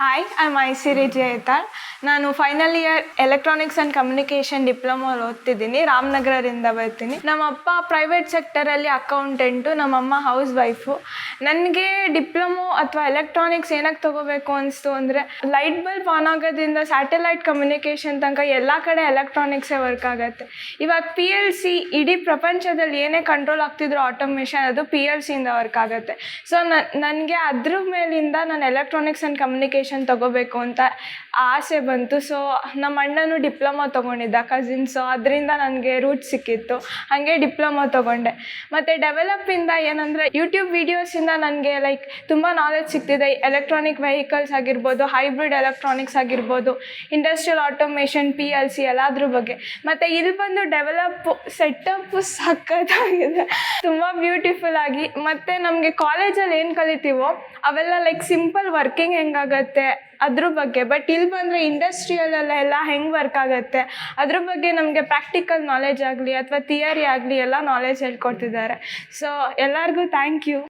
Hi, I'm Aisiri G Aithal. ನಾನು final year electronics and communication diploma ಓದ್ತಿದ್ದೀನಿ. ರಾಮನಗರದಿಂದ ಬರ್ತೀನಿ. ನಮ್ಮ ಅಪ್ಪ ಪ್ರೈವೇಟ್ ಸೆಕ್ಟರಲ್ಲಿ ಅಕೌಂಟೆಂಟು, ನಮ್ಮಮ್ಮ ಹೌಸ್ ವೈಫು. ನನಗೆ ಡಿಪ್ಲೊಮೊ ಅಥವಾ ಎಲೆಕ್ಟ್ರಾನಿಕ್ಸ್ ಏನಕ್ಕೆ ತೊಗೋಬೇಕು ಅನಿಸ್ತು ಅಂದರೆ, ಲೈಟ್ ಬಲ್ಬ್ ಆನ್ ಆಗೋದ್ರಿಂದ ಸ್ಯಾಟಲೈಟ್ ಕಮ್ಯುನಿಕೇಷನ್ ತನಕ ಎಲ್ಲ ಕಡೆ ಎಲೆಕ್ಟ್ರಾನಿಕ್ಸೇ ವರ್ಕ್ ಆಗುತ್ತೆ. ಇವಾಗ PLC ಇಡೀ ಪ್ರಪಂಚದಲ್ಲಿ ಏನೇ ಕಂಟ್ರೋಲ್ ಆಗ್ತಿದ್ರು ಆಟೋಮೇಷನ್, ಅದು PLCಯಿಂದ ವರ್ಕ್ ಆಗುತ್ತೆ. ಸೊ ನನಗೆ ಅದ್ರ ಮೇಲಿಂದ ನಾನು ಎಲೆಕ್ಟ್ರಾನಿಕ್ಸ್ ಆ್ಯಂಡ್ ಕಮ್ಯುನಿಕೇಷನ್ ತೊಗೋಬೇಕು ಅಂತ ಆಸೆ ಬಂತು. ಸೊ ನಮ್ಮ ಅಣ್ಣನೂ ಡಿಪ್ಲೊಮಾ ತೊಗೊಂಡಿದ್ದ, ಕಸಿನ್ಸು, ಅದರಿಂದ ನನಗೆ ರೂಟ್ ಸಿಕ್ಕಿತ್ತು. ಹಾಗೆ ಡಿಪ್ಲೊಮಾ ತೊಗೊಂಡೆ. ಮತ್ತು ಡೆವಲಪಿಂದ ಏನಂದರೆ, ಯೂಟ್ಯೂಬ್ ವೀಡಿಯೋಸಿಂದ ನನಗೆ ತುಂಬ ನಾಲೆಜ್ ಸಿಗ್ತಿದೆ. ಎಲೆಕ್ಟ್ರಾನಿಕ್ ವೆಹಿಕಲ್ಸ್ ಆಗಿರ್ಬೋದು, ಹೈಬ್ರಿಡ್ ಎಲೆಕ್ಟ್ರಾನಿಕ್ಸ್ ಆಗಿರ್ಬೋದು, ಇಂಡಸ್ಟ್ರಿಯಲ್ ಆಟೋಮೇಷನ್, PLC ಎಲ್ಲದ್ರ ಬಗ್ಗೆ. ಮತ್ತು ಇಲ್ಲಿ ಬಂದು ಡೆವಲಪ್ ಸೆಟಪ್ಪು ಸಖತ್ತಾಗಿದೆ, ತುಂಬ ಬ್ಯೂಟಿಫುಲ್ ಆಗಿ. ಮತ್ತು ನಮಗೆ ಕಾಲೇಜಲ್ಲಿ ಏನು ಕಲಿತೀವೋ ಅವೆಲ್ಲ ಸಿಂಪಲ್ ವರ್ಕಿಂಗ್ ಹೆಂಗಾಗತ್ತೆ ಅದ್ರ ಬಗ್ಗೆ. ಬಟ್ ಇಲ್ಲಿ ಬಂದರೆ ಇಂಡಸ್ಟ್ರಿಯಲ್ಲೆಲ್ಲ ಹೆಂಗೆ ವರ್ಕ್ ಆಗುತ್ತೆ ಅದ್ರ ಬಗ್ಗೆ ನಮಗೆ ಪ್ರಾಕ್ಟಿಕಲ್ ನಾಲೆಜ್ ಆಗಲಿ ಅಥವಾ ಥಿಯರಿ ಆಗಲಿ ಎಲ್ಲ ನಾಲೆಜ್ ಹೇಳ್ಕೊಡ್ತಿದ್ದಾರೆ. ಸೊ ಎಲ್ಲರಿಗೂ ಥ್ಯಾಂಕ್ ಯು.